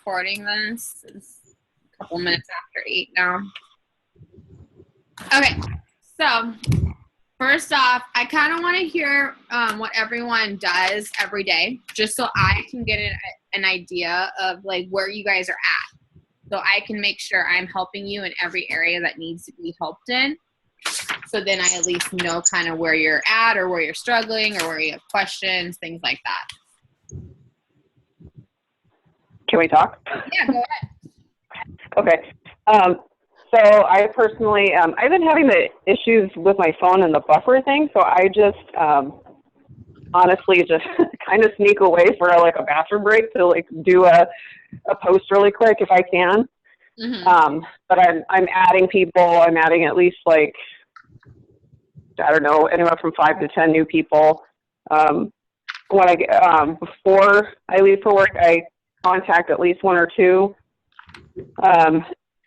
recording this. It's a couple minutes after 8 now. Okay, so first off, I kind of want to hear what everyone does every day, just so I can get an idea of like where you guys are at. So I can make sure I'm helping you in every area that needs to be helped in. So then I at least know kind of where you're at or where you're struggling or where you have questions, things like that. Can we talk? Yeah, go ahead. Okay. So I personally, I've been having the issues with my phone and the buffer thing, so I just honestly just kind of sneak away for like a bathroom break to like do a post really quick if I can. Mm-hmm. But I'm adding people. I'm adding at least like, I don't know, anywhere from 5 to 10 new people. When I get, before I leave for work, I contact at least 1 or 2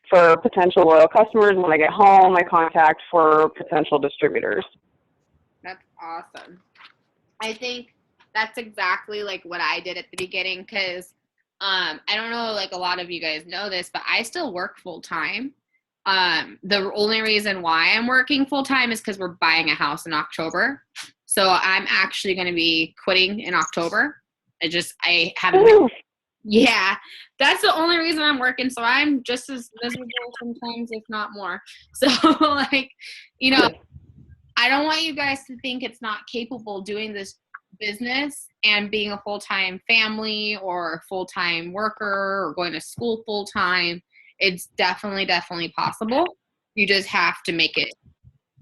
for potential loyal customers. When I get home, I contact for potential distributors. That's awesome. I think that's exactly like what I did at the beginning because I don't know, like a lot of you guys know this, but I still work full time. The only reason why I'm working full time is because we're buying a house in October. So I'm actually going to be quitting in October. I haven't. Yeah, that's the only reason I'm working. So I'm just as miserable sometimes, if not more. So like, you know, I don't want you guys to think it's not capable doing this business and being a full-time family or a full-time worker or going to school full-time. It's definitely possible. You just have to make it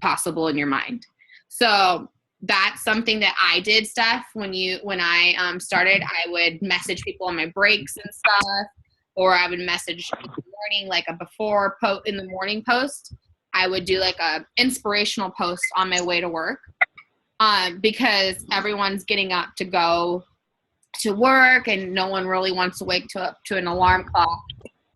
possible in your mind. So that's something that I did, Steph. When I started, I would message people on my breaks and stuff, or I would message in the morning, like a before in the morning post. I would do like a inspirational post on my way to work, because everyone's getting up to go to work, and no one really wants to wake up to an alarm clock.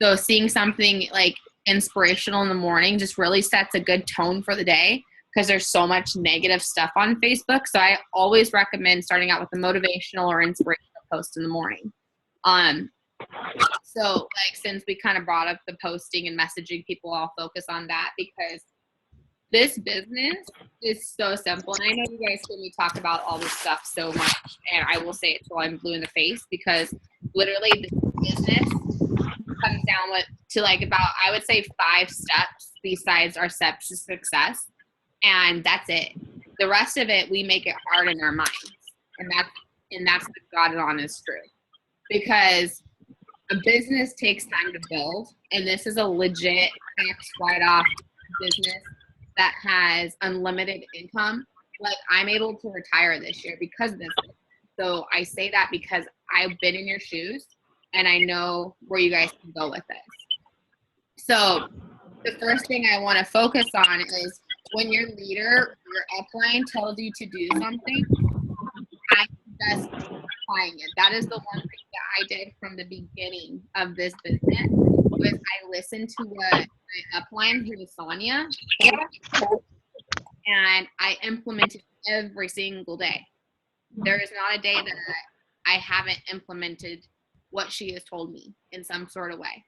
So seeing something like inspirational in the morning just really sets a good tone for the day, because there's so much negative stuff on Facebook. So I always recommend starting out with a motivational or inspirational post in the morning. So like, since we kind of brought up the posting and messaging people, I'll focus on that because this business is so simple. And I know you guys hear me talk about all this stuff so much, and I will say it till I'm blue in the face, because literally this business comes down to like about, I would say, 5 steps besides our steps to success. And that's it. The rest of it, we make it hard in our minds. And that's the God and honest truth. Because a business takes time to build. And this is a legit tax write-off business that has unlimited income. Like, I'm able to retire this year because of this. So I say that because I've been in your shoes and I know where you guys can go with this. So the first thing I want to focus on is, when your leader, your upline tells you to do something, I suggest applying it. That is the one thing that I did from the beginning of this business, was I listened to what my upline, who is Sonia, and I implemented every single day. There is not a day that I haven't implemented what she has told me in some sort of way.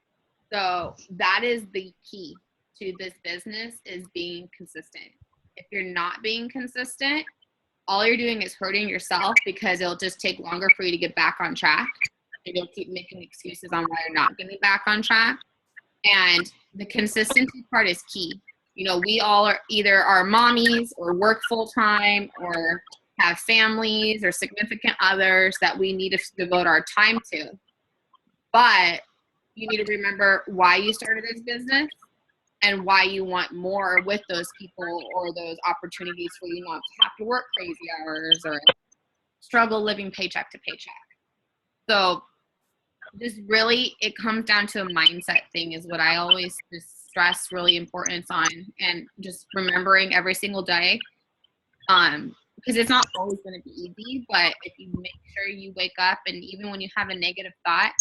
So that is the key to this business, is being consistent. If you're not being consistent, all you're doing is hurting yourself, because it'll just take longer for you to get back on track, and you'll keep making excuses on why you're not getting back on track. And the consistency part is key. You know, we all are either mommies or work full time or have families or significant others that we need to devote our time to. But you need to remember why you started this business and why you want more with those people or those opportunities for you not to have to work crazy hours or struggle living paycheck to paycheck. So this really, it comes down to a mindset thing, is what I always just stress really importance on, and just remembering every single day, because it's not always going to be easy, but if you make sure you wake up, and even when you have a negative thought,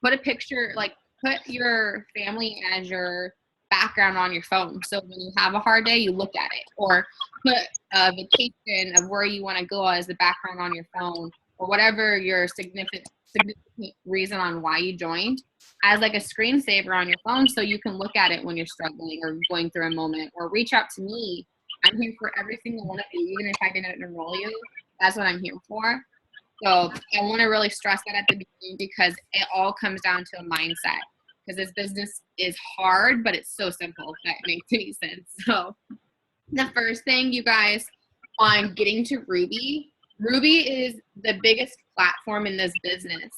put a picture, like put your family as your background on your phone. So when you have a hard day, you look at it, or put a vacation of where you want to go as the background on your phone, or whatever your significant significant reason on why you joined as like a screensaver on your phone so you can look at it when you're struggling or going through a moment, or reach out to me. I'm here for every single one of you, even if I didn't enroll you. That's what I'm here for. So I want to really stress that at the beginning, because it all comes down to a mindset. Because this business is hard, but it's so simple, if that makes any sense. So the first thing, you guys, on getting to Ruby is the biggest platform in this business.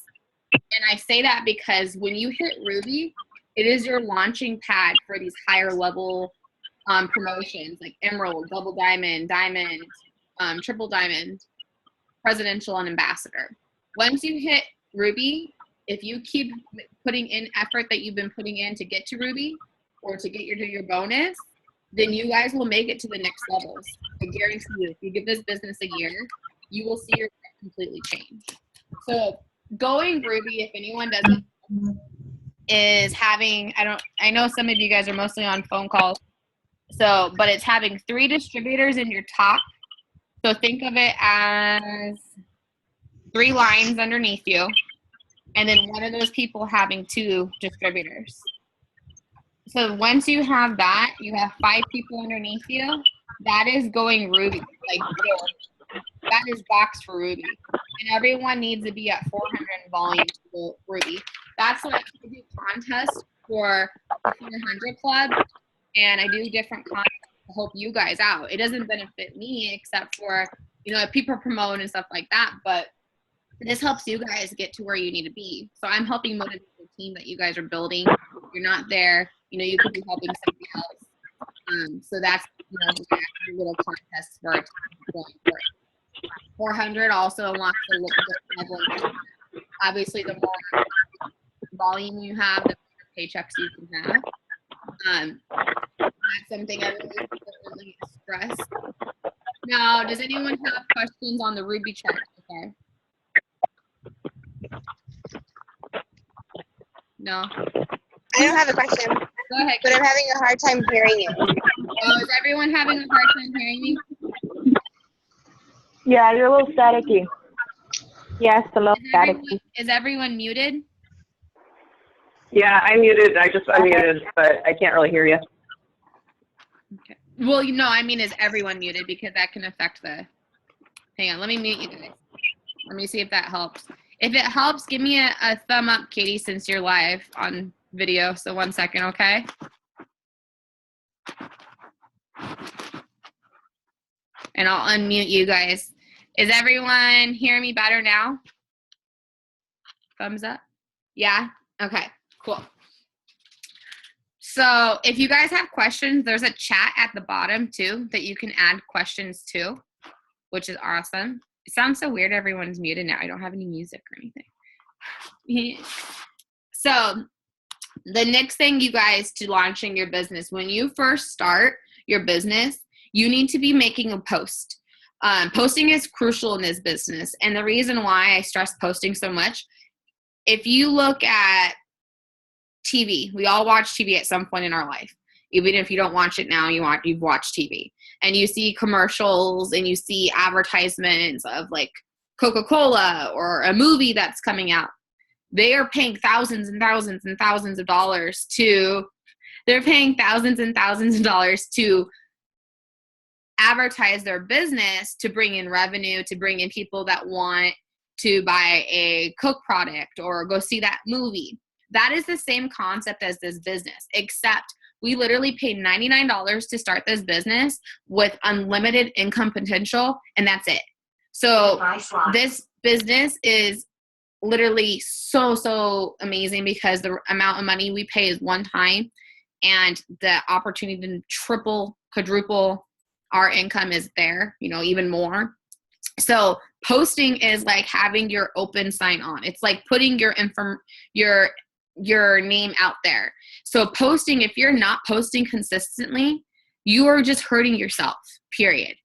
And I say that because when you hit Ruby, it is your launching pad for these higher level promotions like Emerald, Double Diamond, Diamond, Triple Diamond, Presidential, and Ambassador. Once you hit Ruby, if you keep putting in effort that you've been putting in to get to Ruby or to get your bonus, then you guys will make it to the next levels. I guarantee you, if you give this business a year, you will see your life completely change. So going Ruby, if anyone doesn't, is having, I know some of you guys are mostly on phone calls, but it's having 3 distributors in your top. So think of it as 3 lines underneath you, and then one of those people having 2 distributors. So once you have that, you have 5 people underneath you. That is going Ruby. That is boxed for Ruby. And everyone needs to be at 400 in volume to go Ruby. That's why I do contests for the 400 Club, and I do different contests to help you guys out. It doesn't benefit me except for, if people promote and stuff like that, but this helps you guys get to where you need to be. So I'm helping motivate the team that you guys are building. You're not there, you could be helping somebody else. So that's, just a little contest for our team going for it. 400 also wants to look at level. Obviously, the more volume you have, the more paychecks you can have. That's something I really stress. Now, does anyone have questions on the Ruby chart? Okay. No? I don't have a question. Go ahead. But I'm having a hard time hearing you. Oh, is everyone having a hard time hearing me? Yeah, you're a little staticky. Yes, a little staticky. Is everyone muted? Yeah, I'm muted. I just unmuted, but I can't really hear you. Okay. Well, is everyone muted? Because that can affect the... Hang on, let me mute you guys. Let me see if that helps. If it helps, give me a thumb up, Katie, since you're live on video. So 1 second, okay? And I'll unmute you guys. Is everyone hearing me better now? Thumbs up? Yeah? Okay, cool. So if you guys have questions, there's a chat at the bottom too that you can add questions to, which is awesome. It sounds so weird everyone's muted now. I don't have any music or anything. So the next thing, you guys, to launching your business, when you first start your business, you need to be making a post. Posting is crucial in this business. And the reason why I stress posting so much, if you look at TV, we all watch TV at some point in our life. Even if you don't watch it now, you've watched TV. And you see commercials and you see advertisements of like Coca-Cola or a movie that's coming out. They are paying thousands and thousands and thousands of dollars to advertise their business, to bring in revenue, to bring in people that want to buy a Coke product or go see that movie. That is the same concept as this business, except we literally pay $99 to start this business with unlimited income potential, and that's it. So this business is literally so amazing because the amount of money we pay is one time, and the opportunity to triple, quadruple our income is there, even more. So posting is like having your open sign on. It's like putting your name out there. So posting, if you're not posting consistently, you are just hurting yourself, period.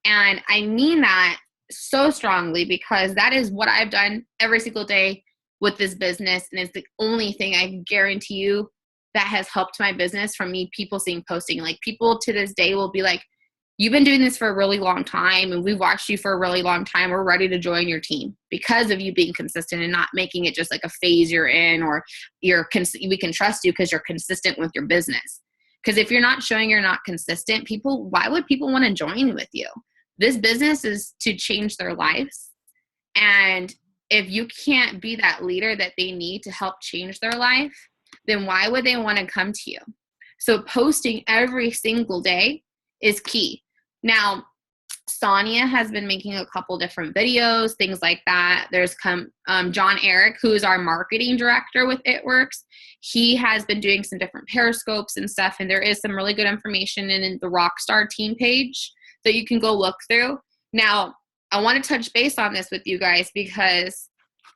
And I mean that so strongly because that is what I've done every single day with this business. And it's the only thing I can guarantee you that has helped my business from me, people seeing posting. Like people to this day will be like, you've been doing this for a really long time, and we've watched you for a really long time. We're ready to join your team because of you being consistent and not making it just like a phase you're in, or we can trust you because you're consistent with your business. Because if you're not showing you're not consistent, why would people want to join with you? This business is to change their lives. And if you can't be that leader that they need to help change their life, then why would they want to come to you? So posting every single day is key. Now, Sonia has been making a couple different videos, things like that. There's John Eric, who is our marketing director with It Works. He has been doing some different periscopes and stuff, and there is some really good information in the Rockstar team page that you can go look through. Now, I want to touch base on this with you guys because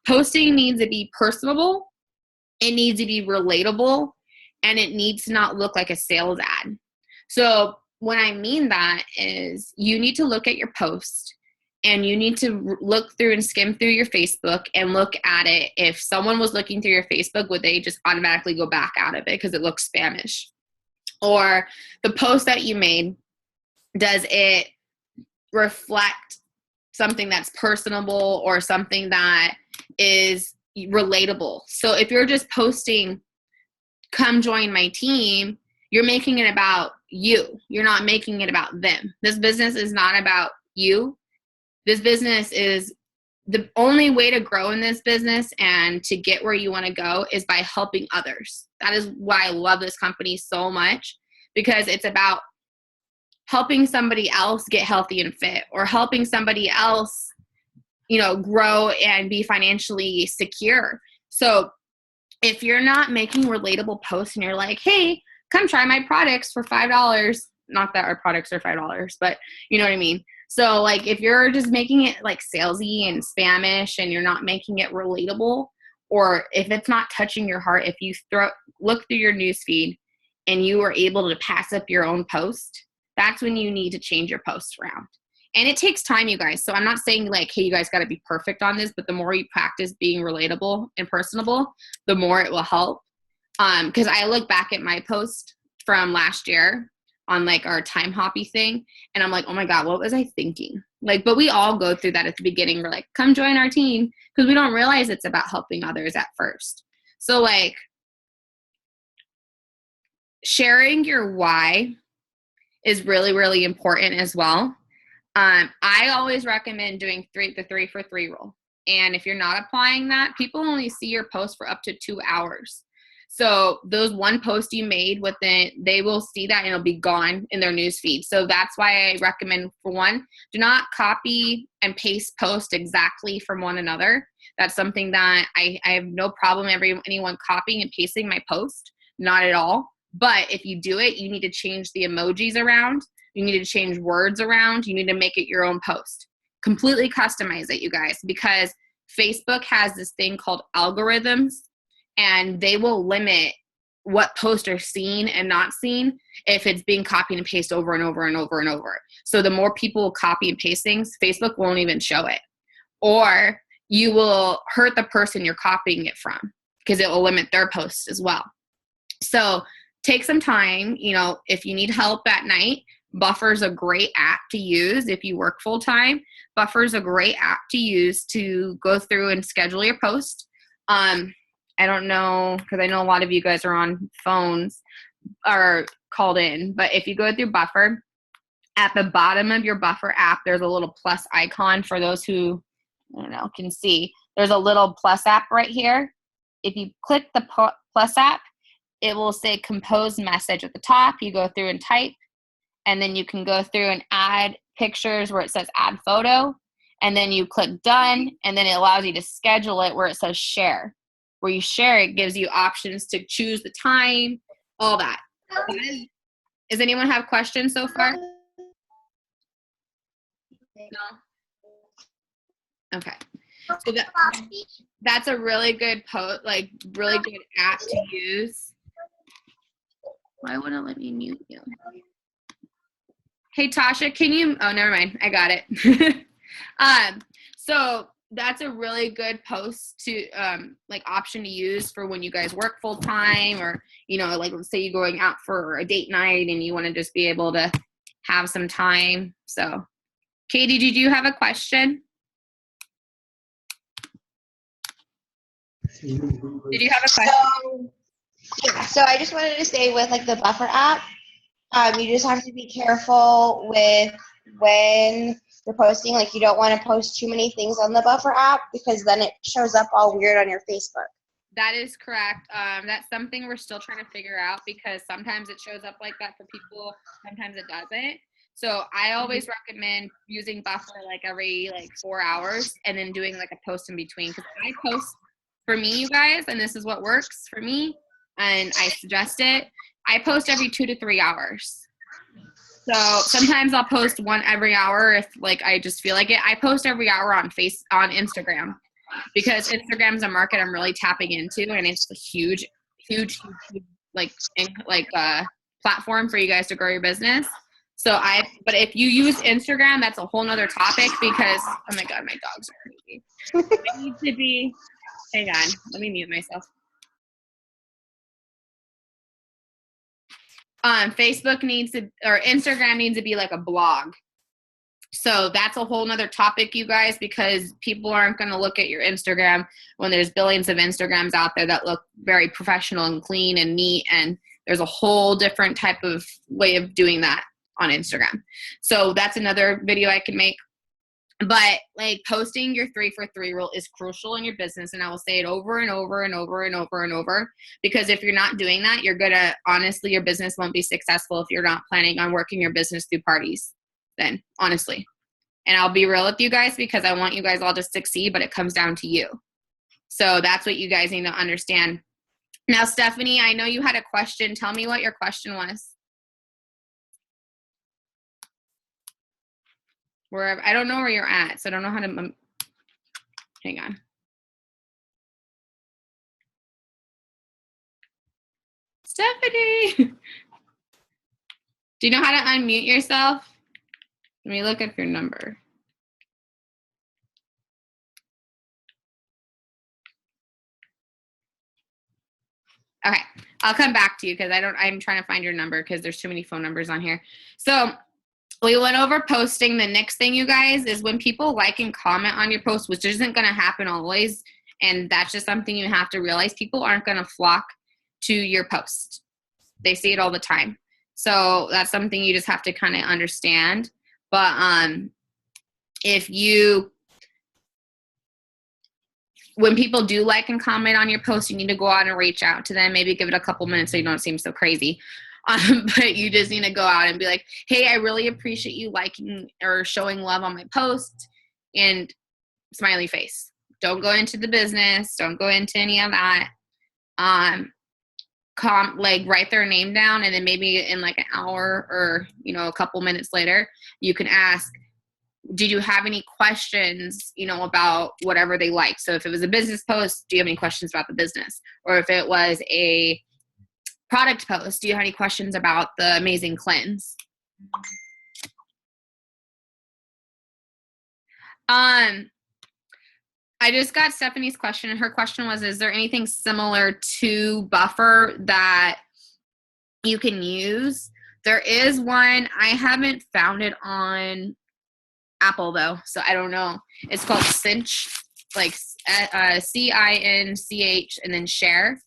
posting needs to be personable, it needs to be relatable, and it needs to not look like a sales ad. So what I mean that is you need to look at your post, and you need to look through and skim through your Facebook and look at it. If someone was looking through your Facebook, would they just automatically go back out of it because it looks Spanish? Or the post that you made, does it reflect something that's personable or something that is relatable? So if you're just posting, come join my team, you're making it about you. You're not making it about them. This business is not about you. This business is the only way to grow in this business and to get where you want to go is by helping others. That is why I love this company so much, because it's about helping somebody else get healthy and fit, or helping somebody else, grow and be financially secure. So if you're not making relatable posts and you're like, hey, come try my products for $5. Not that our products are $5, but you know what I mean? So like if you're just making it like salesy and Spamish and you're not making it relatable, or if it's not touching your heart, if you look through your newsfeed and you are able to pass up your own post, that's when you need to change your post around. And it takes time, you guys. So I'm not saying like, hey, you guys got to be perfect on this, but the more you practice being relatable and personable, the more it will help. Because I look back at my post from last year on like our time hoppy thing, and I'm like, oh my God, what was I thinking? Like, but we all go through that at the beginning. We're like, come join our team, because we don't realize it's about helping others at first. So like sharing your why is really, really important as well. I always recommend doing the 3 for 3 rule. And if you're not applying that, people only see your post for up to 2 hours. So those one post you made they will see that and it'll be gone in their news feed. So that's why I recommend, for one, do not copy and paste posts exactly from one another. That's something that I have no problem anyone copying and pasting my post, not at all. But if you do it, you need to change the emojis around. You need to change words around. You need to make it your own post. Completely customize it, you guys, because Facebook has this thing called algorithms, and they will limit what posts are seen and not seen if it's being copied and pasted over and over and over and over. So the more people copy and paste things, Facebook won't even show it. Or you will hurt the person you're copying it from, because it will limit their posts as well. So take some time. If you need help at night, Buffer's a great app to use. If you work full time, Buffer's a great app to use to go through and schedule your post. I don't know, because I know a lot of you guys are on phones or called in, but if you go through Buffer, at the bottom of your Buffer app, there's a little plus icon. For those who, can see, there's a little plus app right here. If you click the plus app, it will say compose message at the top. You go through and type, and then you can go through and add pictures where it says add photo, and then you click done, and then it allows you to schedule it where it says share. Where you share, it gives you options to choose the time, all that. Does anyone have questions so far? No? Okay. So that's a really good really good app to use. Why wouldn't it let me mute you? Hey, Tasha, can you, oh, never mind. I got it. So that's a really good post to, option to use for when you guys work full time, or, let's say you're going out for a date night and you want to just be able to have some time. So, Katie, did you have a question? Did you have a question? So I just wanted to say with like the buffer app, you just have to be careful with when you're posting. Like you don't want to post too many things on the buffer app because then it shows up all weird on your Facebook. That is correct. That's something we're still trying to figure out because sometimes it shows up like that for people, sometimes it doesn't. So I always recommend using buffer like every 4 hours and then doing like a post in between. Because I post for me, you guys, and this is what works for me, and I suggest it. I post every 2 to 3 hours. So sometimes I'll post one every hour if like I just feel like it. I post every hour on Instagram. Because Instagram's a market I'm really tapping into, and it's a huge platform for you guys to grow your business. But if you use Instagram, that's a whole nother topic because, oh my God, my dogs are crazy. I need to be, hang on, let me mute myself. Instagram needs to be like a blog. So that's a whole nother topic, you guys, because people aren't going to look at your Instagram when there's billions of Instagrams out there that look very professional and clean and neat. And there's a whole different type of way of doing that on Instagram. So that's another video I can make. But like posting your 3 for 3 rule is crucial in your business. And I will say it over and over and over and over and over, because if you're not doing that, honestly, your business won't be successful if you're not planning on working your business through parties. Then honestly, and I'll be real with you guys because I want you guys all to succeed, but it comes down to you. So that's what you guys need to understand. Now, Stephanie, I know you had a question. Tell me what your question was. I don't know where you're at, so I don't know how to, hang on. Stephanie, do you know how to unmute yourself? Let me look up your number. Okay, I'll come back to you because I'm trying to find your number because there's too many phone numbers on here. So we went over posting. The next thing, you guys, is when people like and comment on your post, which isn't going to happen always, and that's just something you have to realize. People aren't going to flock to your post. They see it all the time. So that's something you just have to kind of understand. But when people do like and comment on your post, you need to go out and reach out to them. Maybe give it a couple minutes so you don't seem so crazy. But you just need to go out and be like, hey, I really appreciate you liking or showing love on my post, and smiley face. Don't go into the business. Don't go into any of that. Write their name down, and then maybe in like an hour or, a couple minutes later, you can ask, did you have any questions, about whatever they like? So if it was a business post, do you have any questions about the business? Or if it was a product post, do you have any questions about the amazing cleanse? I just got Stephanie's question, and her question was, is there anything similar to Buffer that you can use? There is one. I haven't found it on Apple though, so I don't know. It's called Cinch, like CINCH and then share.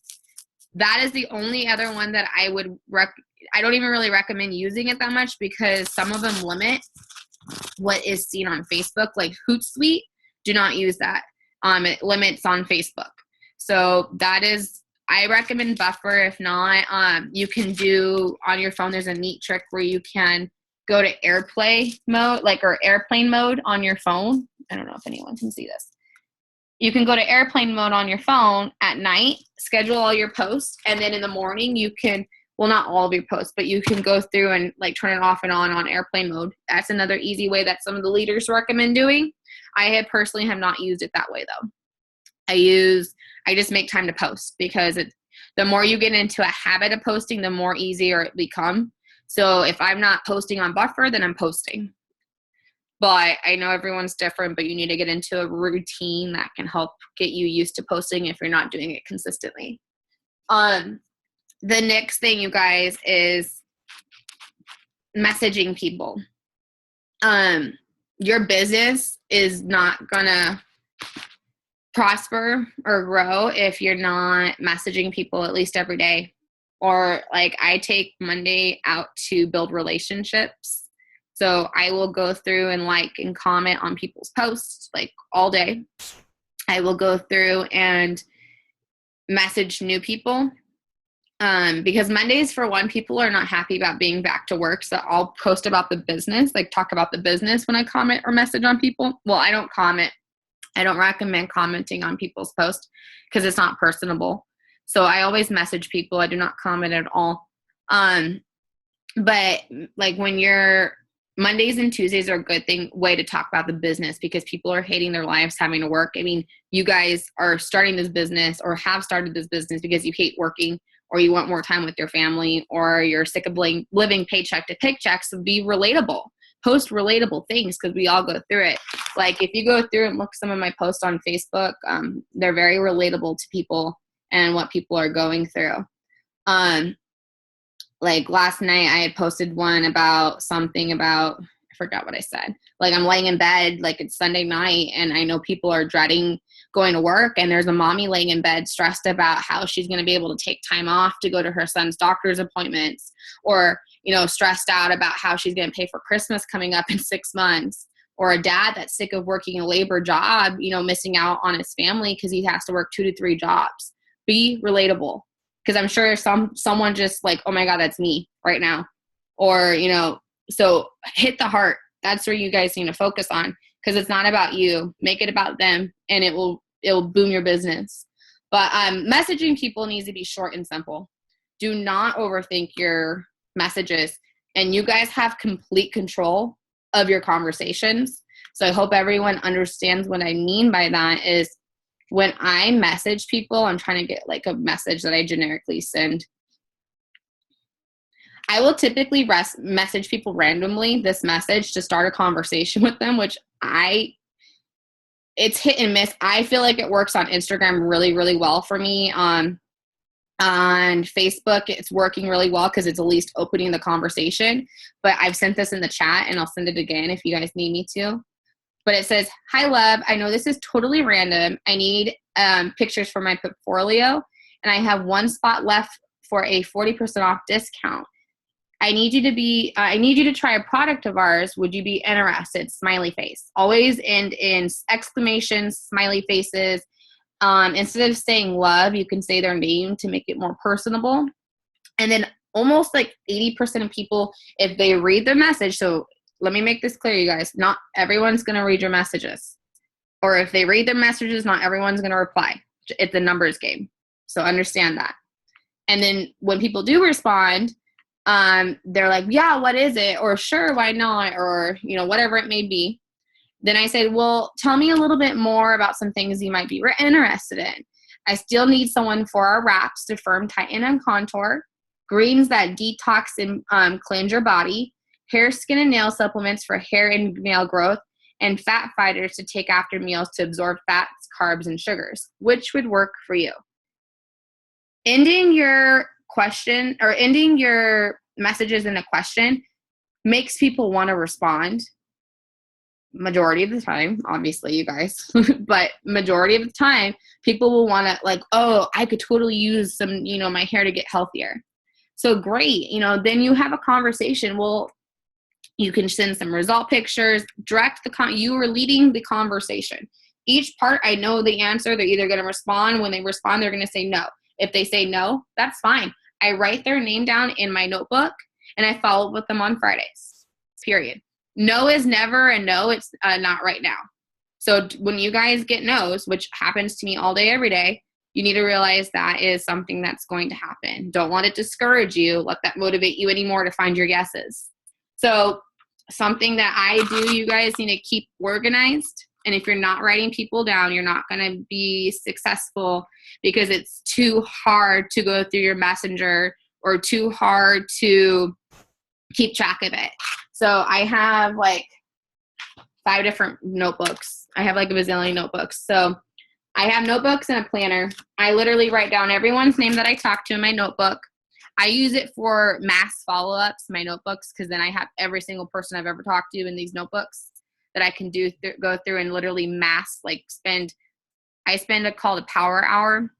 That is the only other one that I would I don't even really recommend using it that much because some of them limit what is seen on Facebook, like Hootsuite. Do not use that. It limits on Facebook. So that is, I recommend Buffer. If not, you can do on your phone, there's a neat trick where you can go to airplane mode on your phone. I don't know if anyone can see this. You can go to airplane mode on your phone at night, schedule all your posts, and then in the morning you can, well, not all of your posts, but you can go through and like turn it off and on airplane mode. That's another easy way that some of the leaders recommend doing. I personally have not used it that way though. I just make time to post because the more you get into a habit of posting, the more easier it becomes. So if I'm not posting on Buffer, then I'm posting. But I know everyone's different, but you need to get into a routine that can help get you used to posting if you're not doing it consistently. The next thing, you guys, is messaging people. Your business is not gonna prosper or grow if you're not messaging people at least every day. Or like I take Monday out to build relationships. So I will go through and like and comment on people's posts like all day. I will go through and message new people. Because Mondays, for one, people are not happy about being back to work. So I'll post about the business, like talk about the business when I comment or message on people. Well, I don't comment. I don't recommend commenting on people's posts because it's not personable. So I always message people. I do not comment at all. But like when you're Mondays and Tuesdays are a good way to talk about the business because people are hating their lives having to work. I mean, you guys are starting this business or have started this business because you hate working or you want more time with your family or you're sick of living paycheck to paycheck. So be relatable. Post relatable things because we all go through it. Like if you go through and look some of my posts on Facebook, they're very relatable to people and what people are going through. Like last night I had posted one about something about, I forgot what I said. Like I'm laying in bed, like it's Sunday night and I know people are dreading going to work and there's a mommy laying in bed stressed about how she's going to be able to take time off to go to her son's doctor's appointments or, you know, stressed out about how she's going to pay for Christmas coming up in 6 months, or a dad that's sick of working a labor job, you know, missing out on his family because he has to work 2 to 3 jobs. Be relatable. Because I'm sure someone just like, oh my God, that's me right now. Or, you know, so hit the heart. That's where you guys need to focus on because it's not about you. Make it about them and it will boom your business. But messaging people needs to be short and simple. Do not overthink your messages. And you guys have complete control of your conversations. So I hope everyone understands what I mean by that is when I message people, I'm trying to get like a message that I generically send. I will typically message people randomly this message to start a conversation with them, which it's hit and miss. I feel like it works on Instagram really, really well for me. On Facebook, it's working really well because it's at least opening the conversation. But I've sent this in the chat and I'll send it again if you guys need me to. But it says, hi, love. I know this is totally random. I need pictures for my portfolio, and I have 1 spot left for a 40% off discount. I need you to try a product of ours. Would you be interested? Smiley face. Always end in exclamations, smiley faces. Instead of saying love, you can say their name to make it more personable. And then almost like 80% of people, if they read the message, so let me make this clear, you guys. Not everyone's going to read your messages. Or if they read their messages, not everyone's going to reply. It's a numbers game. So understand that. And then when people do respond, they're like, yeah, what is it? Or sure, why not? Or, you know, whatever it may be. Then I said, well, tell me a little bit more about some things you might be interested in. I still need someone for our wraps to firm, tighten, and contour. Greens that detox and cleanse your body. Hair, skin, and nail supplements for hair and nail growth, and fat fighters to take after meals to absorb fats, carbs, and sugars. Which would work for you? Ending your question or ending your messages in a question makes people want to respond. Majority of the time, obviously, you guys, but majority of the time, people will want to like, oh, I could totally use some, you know, my hair to get healthier. So great, you know, then you have a conversation. Well, you can send some result pictures, direct you are leading the conversation. Each part, I know the answer. They're either going to respond. When they respond, they're going to say no. If they say no, that's fine. I write their name down in my notebook and I follow up with them on Fridays, period. No is never a no. It's not right now. So when you guys get no's, which happens to me all day, every day, you need to realize that is something that's going to happen. Don't let it discourage you. Let that motivate you anymore to find your yeses. So something that I do, you guys need to keep organized. And if you're not writing people down, you're not going to be successful because it's too hard to go through your messenger or too hard to keep track of it. So I have like 5 different notebooks. I have like a bazillion notebooks. So I have notebooks and a planner. I literally write down everyone's name that I talk to in my notebook. I use it for mass follow-ups, my notebooks, because then I have every single person I've ever talked to in these notebooks that I can go through and literally mass, like I spend a called a power hour.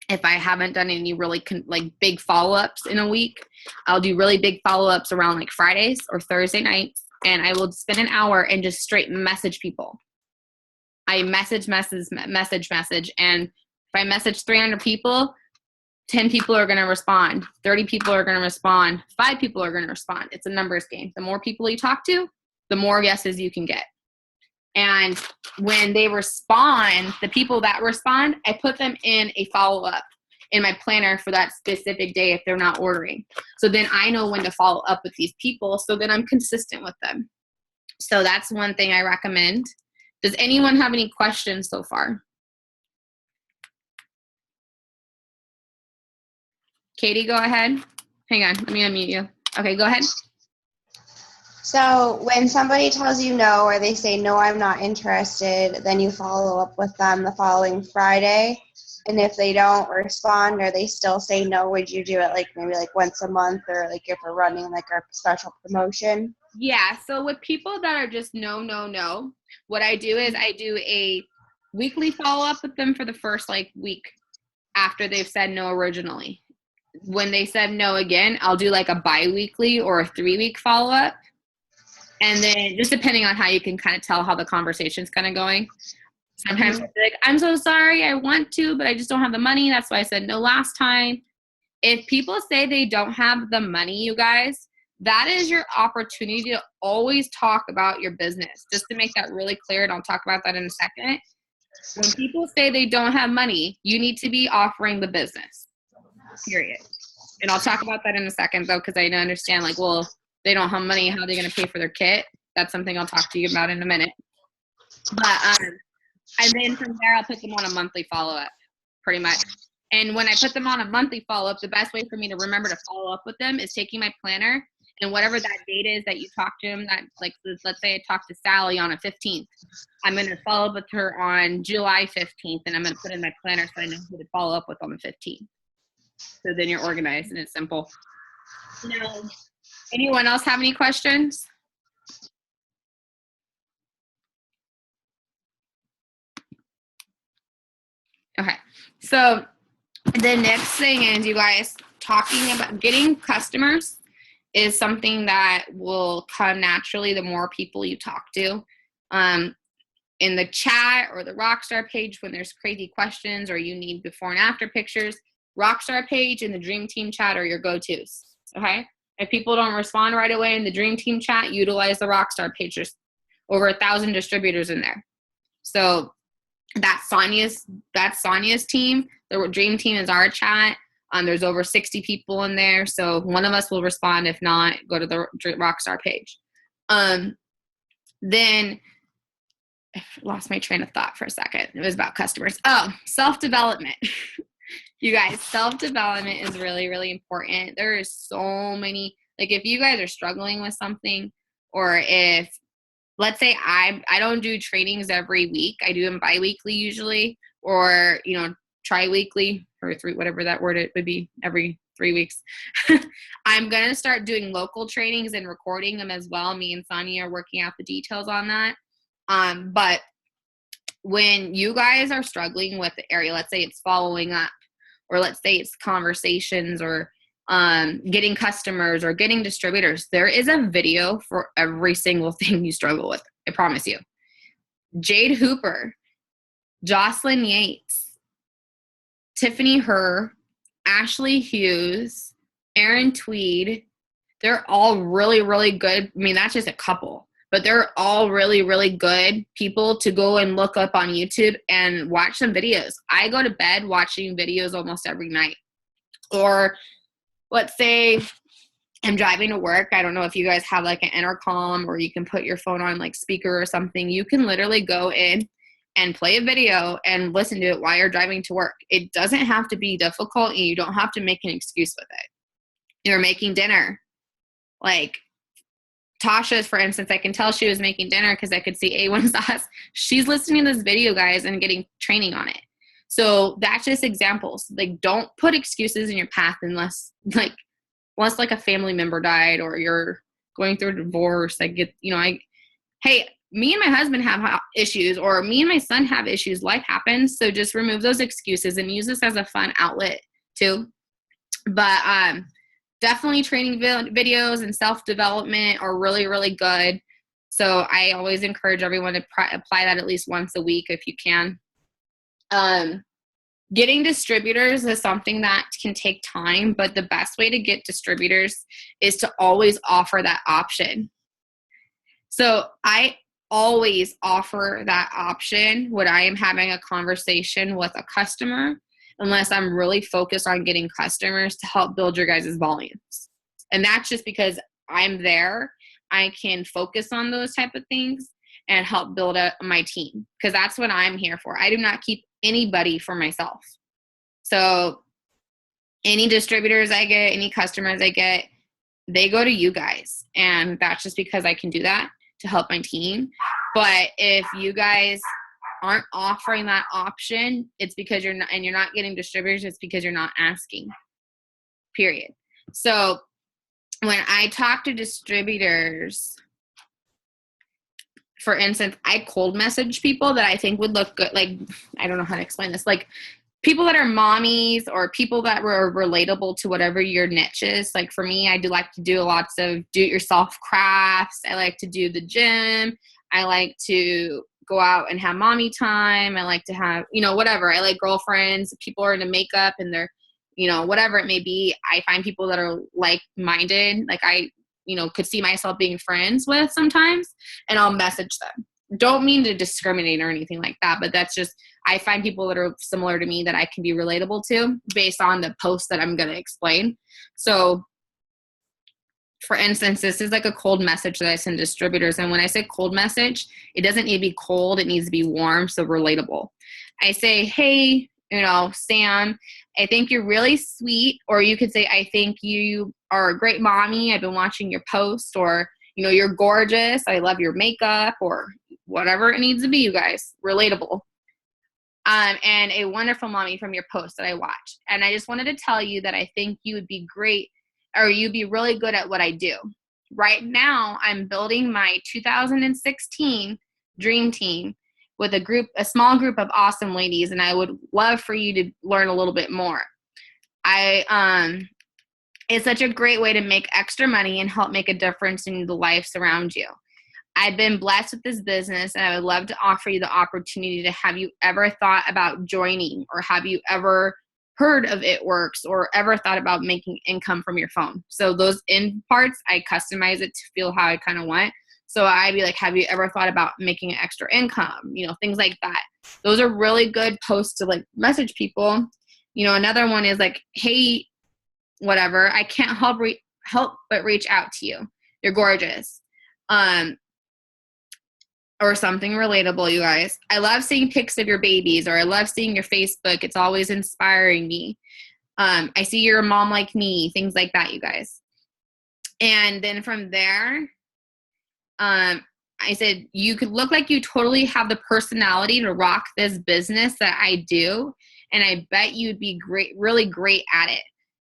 If I haven't done any really like big follow-ups in a week, I'll do really big follow-ups around like Fridays or Thursday nights, and I will spend an hour and just straight message people. I message, and if I message 300 people, 10 people are going to respond, 30 people are going to respond, 5 people are going to respond. It's a numbers game. The more people you talk to, the more yeses you can get. And when they respond, the people that respond, I put them in a follow-up in my planner for that specific day if they're not ordering. So then I know when to follow up with these people, so then I'm consistent with them. So that's one thing I recommend. Does anyone have any questions so far? Katie, go ahead. Hang on, let me unmute you. Okay, go ahead. So when somebody tells you no, or they say, no, I'm not interested, then you follow up with them the following Friday. And if they don't respond or they still say no, would you do it like maybe like once a month, or like if we're running like our special promotion? Yeah, so with people that are just no, what I do is I do a weekly follow-up with them for the first like week after they've said no originally. When they said no again, I'll do like a bi-weekly or a 3-week follow-up. And then just depending on how you can kind of tell how the conversation's kind of going. Sometimes I'll be like, I'm so sorry, I want to, but I just don't have the money. That's why I said no last time. If people say they don't have the money, you guys, that is your opportunity to always talk about your business. Just to make that really clear, and I'll talk about that in a second. When people say they don't have money, you need to be offering the business, period. And I'll talk about that in a second, though, because I understand, like, well, they don't have money, how are they going to pay for their kit? That's something I'll talk to you about in a minute. But and then from there, I'll put them on a monthly follow-up, pretty much. And when I put them on a monthly follow-up, the best way for me to remember to follow up with them is taking my planner, and whatever that date is that you talk to them, that, like, let's say I talked to Sally on a 15th. I'm going to follow up with her on July 15th, and I'm going to put in my planner so I know who to follow up with on the 15th. So then you're organized and it's simple. Now, anyone else have any questions? Okay, so the next thing is, you guys, talking about getting customers is something that will come naturally the more people you talk to. In the chat or the Rockstar page, when there's crazy questions or you need before and after pictures, Rockstar page and the Dream Team chat are your go-tos, okay? If people don't respond right away in the Dream Team chat, utilize the Rockstar page. There's over 1,000 distributors in there. So that's Sonia's team. The Dream Team is our chat. There's over 60 people in there, so one of us will respond. If not, go to the Rockstar page. Then I lost my train of thought for a second. It was about customers. Oh, self-development. You guys, self-development is really, really important. There is so many, like, if you guys are struggling with something, or if, let's say I don't do trainings every week. I do them bi-weekly usually, or, tri-weekly, or whatever that word it would be, every 3 weeks. I'm going to start doing local trainings and recording them as well. Me and Sonia are working out the details on that. But when you guys are struggling with the area, let's say it's following up, or let's say it's conversations, or getting customers or getting distributors, there is a video for every single thing you struggle with. I promise you. Jade Hooper, Jocelyn Yates, Tiffany Herr, Ashley Hughes, Aaron Tweed, they're all really, really good. I mean, that's just a couple, but they're all really, really good people to go and look up on YouTube and watch some videos. I go to bed watching videos almost every night. Or let's say I'm driving to work. I don't know if you guys have like an intercom, or you can put your phone on like speaker or something. You can literally go in and play a video and listen to it while you're driving to work. It doesn't have to be difficult, and you don't have to make an excuse with it. You're making dinner. Like Tasha, for instance, I can tell she was making dinner because I could see A1 sauce. She's listening to this video, guys, and getting training on it. So that's just examples. Like, don't put excuses in your path unless, like, unless like a family member died or you're going through a divorce, I get, hey, me and my husband have issues, or me and my son have issues. Life happens. So just remove those excuses and use this as a fun outlet too. But definitely training videos and self-development are really, really good. So I always encourage everyone to apply that at least once a week if you can. Getting distributors is something that can take time, but the best way to get distributors is to always offer that option. So I always offer that option when I am having a conversation with a customer, unless I'm really focused on getting customers to help build your guys' volumes. And that's just because I'm there. I can focus on those type of things and help build up my team, because that's what I'm here for. I do not keep anybody for myself. So any distributors I get, any customers I get, they go to you guys. And that's just because I can do that to help my team. But if you guys aren't offering that option, it's because you're not getting distributors, it's because you're not asking, period. So when I talk to distributors, for instance, I cold message people that I think would look good. Like, I don't know how to explain this. Like people that are mommies or people that were relatable to whatever your niche is. Like for me, I do like to do lots of do-it-yourself crafts. I like to do the gym. I like to go out and have mommy time. I like to have, whatever. I like girlfriends. People are into makeup and they're, whatever it may be. I find people that are like-minded. Like I, could see myself being friends with sometimes, and I'll message them. Don't mean to discriminate or anything like that, but that's just, I find people that are similar to me that I can be relatable to based on the post that I'm going to explain. So for instance, this is like a cold message that I send distributors. And when I say cold message, it doesn't need to be cold. It needs to be warm. So relatable. I say, hey, Sam, I think you're really sweet. Or you could say, I think you are a great mommy. I've been watching your post. Or, you're gorgeous. I love your makeup, or whatever it needs to be, you guys. Relatable. And a wonderful mommy from your post that I watched. And I just wanted to tell you that I think you would be great, or you'd be really good at what I do. Right now, I'm building my 2016 dream team with a small group of awesome ladies, and I would love for you to learn a little bit more. It's such a great way to make extra money and help make a difference in the lives around you. I've been blessed with this business, and I would love to offer you the opportunity to have you ever thought about joining, or have you ever heard of It Works, or ever thought about making income from your phone. So those in parts, I customize it to feel how I kind of want. So I'd be like, have you ever thought about making an extra income? Things like that. Those are really good posts to message people. Another one is like, hey, whatever, I can't help but reach out to you. You're gorgeous. Or something relatable, you guys. I love seeing pics of your babies, or I love seeing your Facebook. It's always inspiring me. I see you're a mom like me, things like that, you guys. And then from there, I said, you could look like you totally have the personality to rock this business that I do. And I bet you'd be great, really great at it.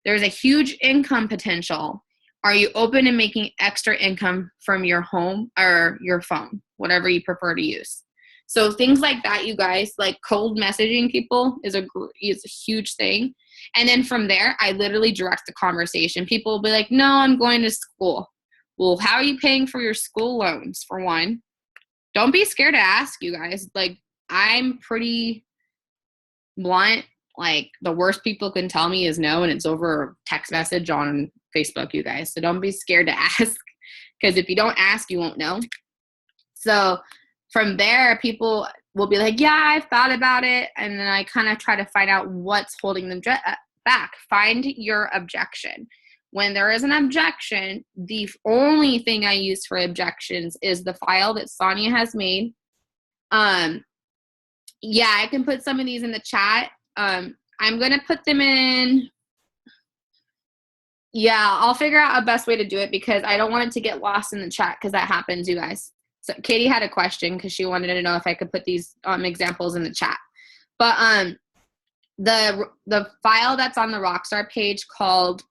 There's a huge income potential. Are you open to making extra income from your home or your phone, whatever you prefer to use? So things like that, you guys, like cold messaging people is a huge thing. And then from there, I literally direct the conversation. People will be like, no, I'm going to school. Well, how are you paying for your school loans, for one? Don't be scared to ask, you guys. I'm pretty blunt. The worst people can tell me is no, and it's over a text message on Facebook, you guys. So don't be scared to ask, because if you don't ask, you won't know. So from there, people will be like, yeah, I've thought about it. And then I kind of try to find out what's holding them back. Find your objection. When there is an objection, the only thing I use for objections is the file that Sonia has made. Yeah, I can put some of these in the chat. I'm going to put them in. Yeah, I'll figure out a best way to do it, because I don't want it to get lost in the chat, because that happens, you guys. So Katie had a question because she wanted to know if I could put these examples in the chat. But the file that's on the Rockstar page called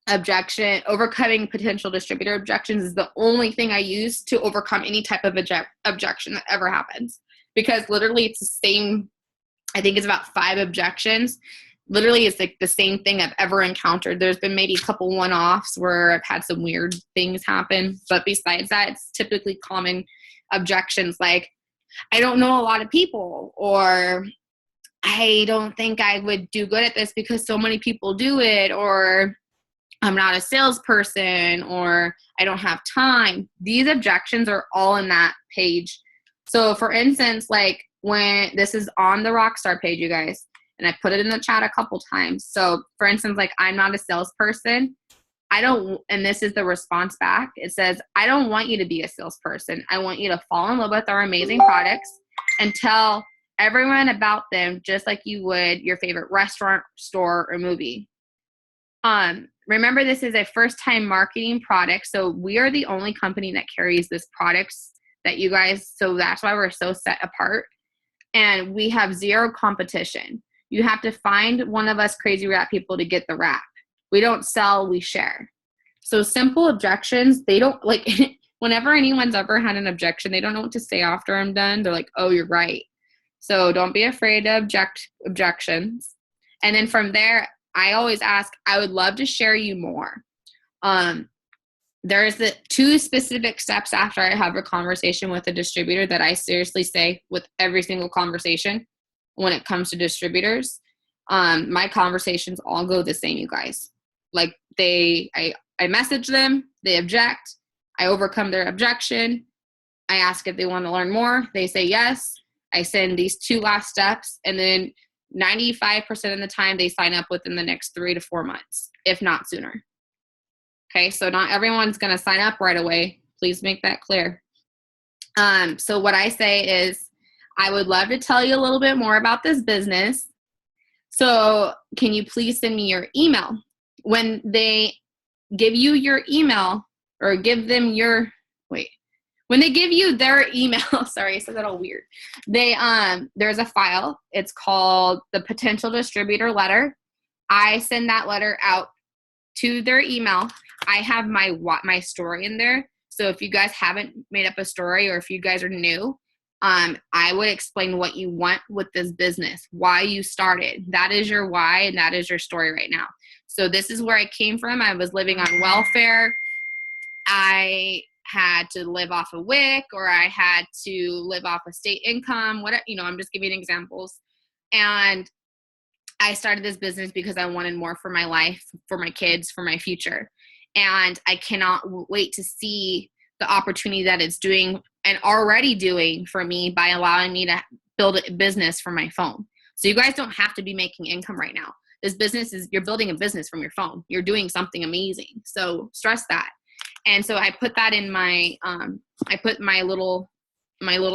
overcoming potential distributor objections is the only thing I use to overcome any type of objection that ever happens. Because literally it's the same, I think it's about 5 objections. Literally it's like the same thing I've ever encountered. There's been maybe a couple one-offs where I've had some weird things happen. But besides that, it's typically common objections like, I don't know a lot of people, or I don't think I would do good at this because so many people do it, or I'm not a salesperson, or I don't have time. These objections are all in that page. So for instance, like when this is on the Rockstar page, you guys, and I put it in the chat a couple times. So for instance, like I'm not a salesperson. And this is the response back. It says, I don't want you to be a salesperson. I want you to fall in love with our amazing products and tell everyone about them just like you would your favorite restaurant, store, or movie. Remember, this is a first-time marketing product, so we are the only company that carries this products that you guys, so that's why we're so set apart. And we have 0 competition. You have to find one of us crazy rat people to get the wrap. We don't sell, we share. So simple objections, they don't, like, whenever anyone's ever had an objection, they don't know what to say after I'm done. They're like, oh, you're right. So don't be afraid to objections. And then from there, I always ask, I would love to share you more. There's the 2 specific steps after I have a conversation with a distributor that I seriously say with every single conversation when it comes to distributors. My conversations all go the same, you guys. Like I message them, they object, I overcome their objection, I ask if they want to learn more, they say yes, I send these 2 last steps, and then 95% of the time they sign up within the next 3 to 4 months, if not sooner. Okay, so not everyone's going to sign up right away. Please make that clear. So what I say is, I would love to tell you a little bit more about this business. So can you please send me your email? When they give you your email, or give them your, when they give you their email, sorry, I said that all weird. There's a file. It's called the potential distributor letter. I send that letter out to their email. I have my story in there. So if you guys haven't made up a story, or if you guys are new, I would explain what you want with this business, why you started. That is your why, and that is your story right now. So this is where I came from. I was living on welfare. I had to live off a WIC, or I had to live off a state income, whatever, I'm just giving examples. And I started this business because I wanted more for my life, for my kids, for my future. And I cannot wait to see the opportunity that it's doing and already doing for me by allowing me to build a business from my phone. So you guys don't have to be making income right now. This business you're building a business from your phone. You're doing something amazing. So stress that. And so I put that in I put my little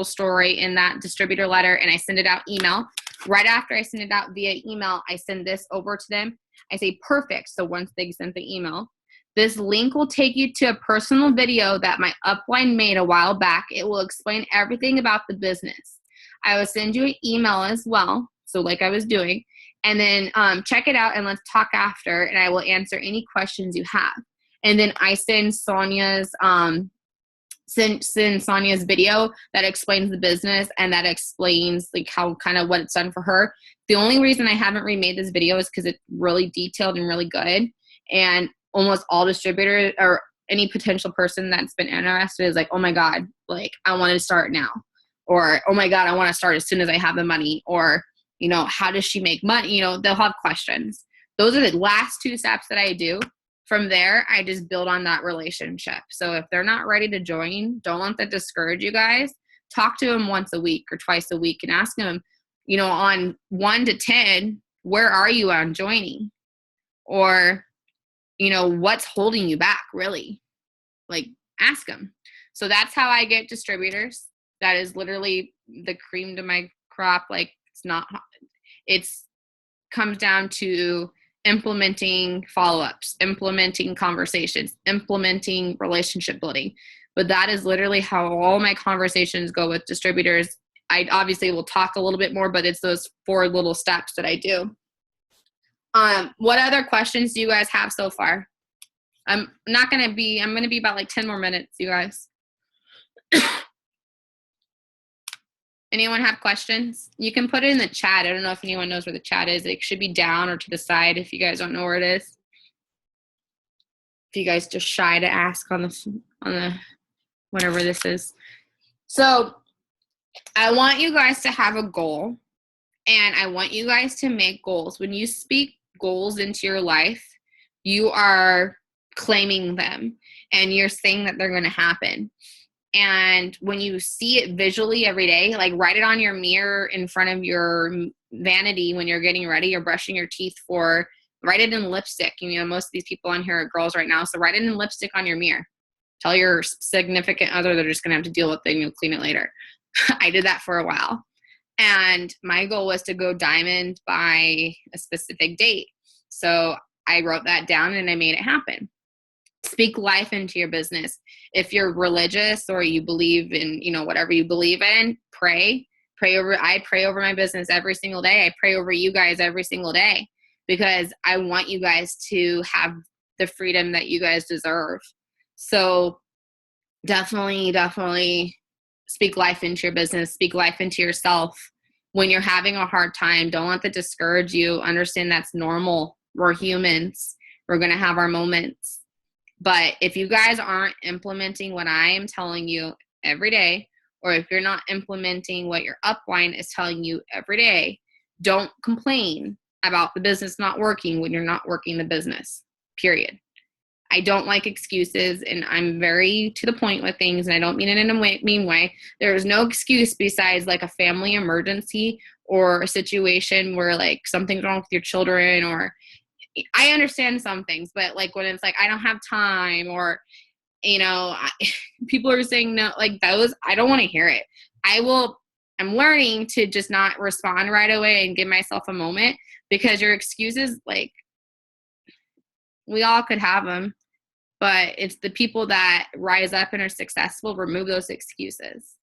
story in that distributor letter, and I send it out email. Right after I send it out via email, I send this over to them. I say, perfect. So once they send the email, this link will take you to a personal video that my upline made a while back. It will explain everything about the business. I will send you an email as well, so like I was doing, and then check it out and let's talk after, and I will answer any questions you have. And then I send Sonia's Sonia's video that explains the business and that explains like how kind of what it's done for her. The only reason I haven't remade this video is because it's really detailed and really good, and almost all distributors or any potential person that's been interested is like, oh my God, like I want to start now, or oh my God, I want to start as soon as I have the money, or how does she make money? They'll have questions. Those are the last 2 steps that I do. From there, I just build on that relationship. So if they're not ready to join, don't let that discourage you guys. Talk to them once a week or twice a week and ask them, on 1 to 10, where are you on joining? Or, what's holding you back, really? Like, ask them. So that's how I get distributors. That is literally the cream to my crop. Like, it's comes down to implementing follow-ups, implementing conversations, implementing relationship building. But that is literally how all my conversations go with distributors. I obviously will talk a little bit more, but it's those 4 little steps that I do. What other questions do you guys have so far? I'm going to be about like 10 more minutes, you guys. Anyone have questions? You can put it in the chat. I don't know if anyone knows where the chat is. It should be down or to the side if you guys don't know where it is. If you guys just shy to ask on the whatever this is. So I want you guys to have a goal, and I want you guys to make goals. When you speak goals into your life, you are claiming them and you're saying that they're going to happen. And when you see it visually every day, like write it on your mirror in front of your vanity when you're getting ready, you're brushing your teeth write it in lipstick. You know, most of these people on here are girls right now, so write it in lipstick on your mirror. Tell your significant other they're just going to have to deal with it and you'll clean it later. I did that for a while. And my goal was to go diamond by a specific date. So I wrote that down and I made it happen. Speak life into your business. If you're religious or you believe in, you know, whatever you believe in, I pray over my business every single day. I pray over you guys every single day because I want you guys to have the freedom that you guys deserve. So definitely speak life into your business, speak life into yourself. When you're having a hard time, don't let that discourage you. Understand that's normal. We're humans. We're going to have our moments. But if you guys aren't implementing what I am telling you every day, or if you're not implementing what your upline is telling you every day, don't complain about the business not working when you're not working the business, period. I don't like excuses, and I'm very to the point with things, and I don't mean it in a mean way. There is no excuse besides like a family emergency or a situation where like something's wrong with your children, or I understand some things, but like when it's like I don't have time, or you know, people are saying no, like those, I don't want to hear it. I'm learning to just not respond right away and give myself a moment, because your excuses, like we all could have them, but it's the people that rise up and are successful, remove those excuses.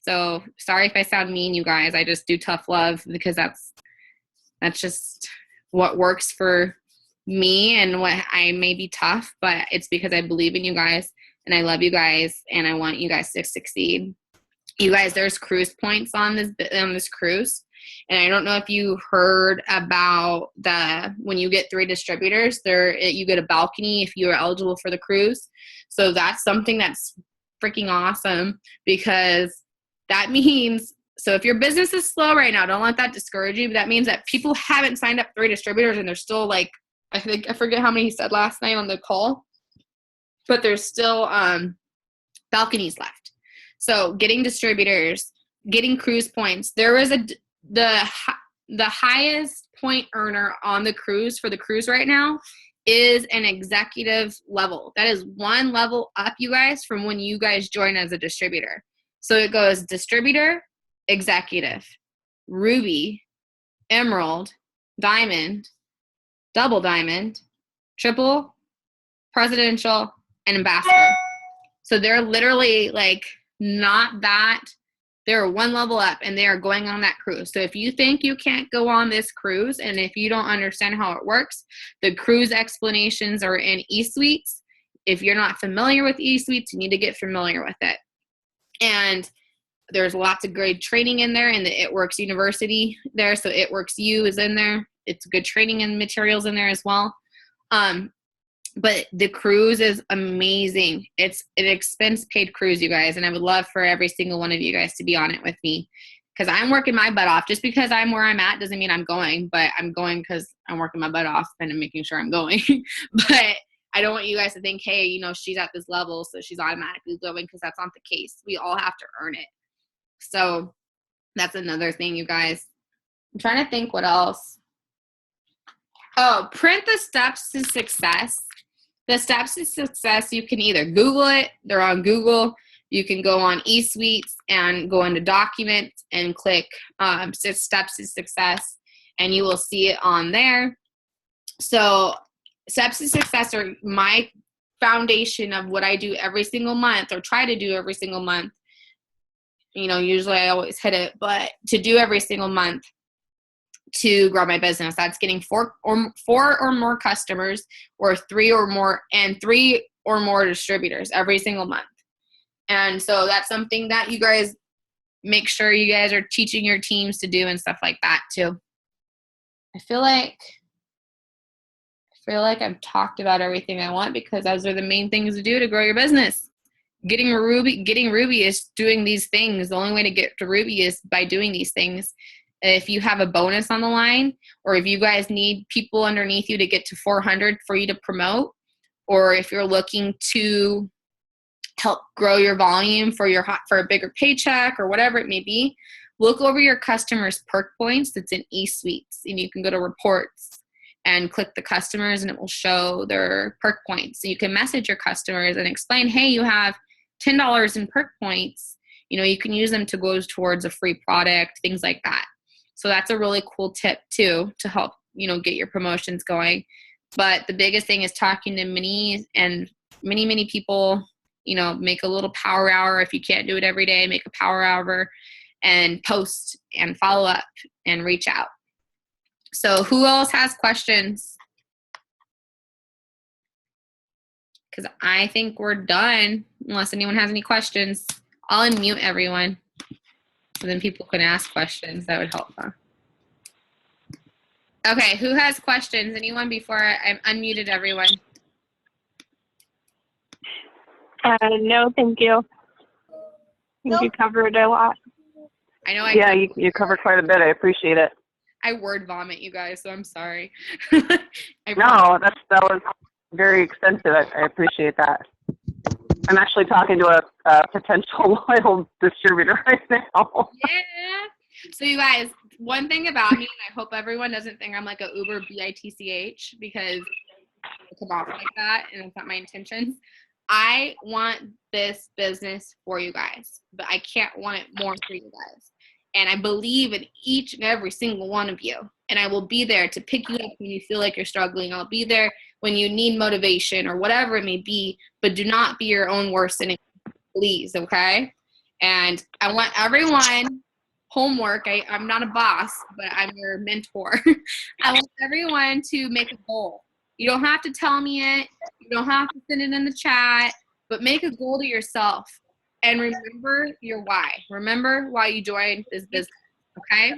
So sorry if I sound mean, you guys. I just do tough love because that's just what works for me and what I may be tough, but it's because I believe in you guys and I love you guys and I want you guys to succeed. You guys, there's cruise points on this cruise. And I don't know if you heard about when you get 3 distributors, you get a balcony if you are eligible for the cruise. So that's something that's freaking awesome, because that means, so if your business is slow right now, don't let that discourage you. But that means that people haven't signed up 3 distributors and they're still like, I forget how many he said last night on the call, but there's still balconies left. So getting distributors, getting cruise points. There is the highest point earner on the cruise for the cruise right now is an executive level. That is 1 level up, you guys, from when you guys join as a distributor. So it goes distributor, executive, ruby, emerald, diamond, double diamond, triple, presidential, and ambassador. So they're literally like not that. They're 1 level up and they are going on that cruise. So if you think you can't go on this cruise, and if you don't understand how it works, the cruise explanations are in eSuites. If you're not familiar with eSuites, you need to get familiar with it. And there's lots of great training in there, and the It Works University there. So It Works U is in there. It's good training and materials in there as well. But the cruise is amazing. It's an expense paid cruise, you guys. And I would love for every single one of you guys to be on it with me, because I'm working my butt off. Just because I'm where I'm at doesn't mean I'm going, but I'm going because I'm working my butt off and I'm making sure I'm going. But I don't want you guys to think, hey, you know, she's at this level, so she's automatically going, because that's not the case. We all have to earn it. So that's another thing, you guys. I'm trying to think what else. Oh, print the steps to success. The steps to success, you can either Google it. They're on Google. You can go on eSuites and go into documents and click 6 steps to success, and you will see it on there. So steps to success are my foundation of what I do every single month, or try to do every single month. You know, usually I always hit it, but to do every single month. to grow my business. That's getting four or more customers, or three or more distributors every single month. And so that's something that you guys make sure you guys are teaching your teams to do and stuff like that too. I feel like I've talked about everything I want, because those are the main things to do to grow your business. Getting Ruby is doing these things. The only way to get to Ruby is by doing these things. If you have a bonus on the line, or if you guys need people underneath you to get to 400 for you to promote, or if you're looking to help grow your volume for a bigger paycheck or whatever it may be, look over your customers' perk points. That's in eSuites, and you can go to reports and click the customers, and it will show their perk points. So you can message your customers and explain, hey, you have $10 in perk points. You can use them to go towards a free product, things like that. So that's a really cool tip too, to help, get your promotions going. But the biggest thing is talking to many people, make a little power hour. If you can't do it every day, make a power hour and post and follow up and reach out. So who else has questions? Because I think we're done, unless anyone has any questions. I'll unmute everyone, so then people can ask questions. That would help, huh? Okay, who has questions? Anyone before I've unmuted everyone? No, thank you. I think you covered a lot. I know. You covered quite a bit. I appreciate it. I word vomit, you guys, so I'm sorry. No, that was very extensive. I appreciate that. I'm actually talking to a potential loyal distributor right now. Yeah. So you guys, one thing about me, and I hope everyone doesn't think I'm like a Uber bitch, because I come off like that, and it's not my intentions. I want this business for you guys, but I can't want it more for you guys. And I believe in each and every single one of you. And I will be there to pick you up when you feel like you're struggling. I'll be there when you need motivation or whatever it may be, but do not be your own worst enemy, please, okay? And I want everyone, homework, I'm not a boss, but I'm your mentor. I want everyone to make a goal. You don't have to tell me it. You don't have to send it in the chat, but make a goal to yourself. And remember your why. Remember why you joined this business, okay?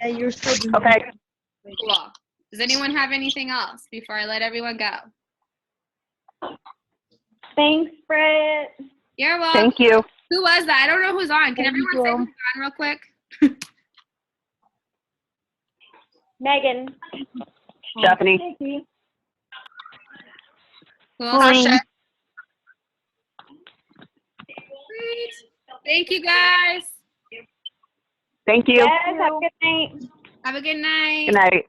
Yeah, you're still doing Okay. Cool. Does anyone have anything else before I let everyone go? Thanks, Britt. You're welcome. Thank you. Who was that? I don't know who's on. Can Thank everyone you. say who's on real quick? Megan. Stephanie. Who else? Maureen. Great. Thank you, guys. Thank you. Yes, have a good night. Have a good night. Good night.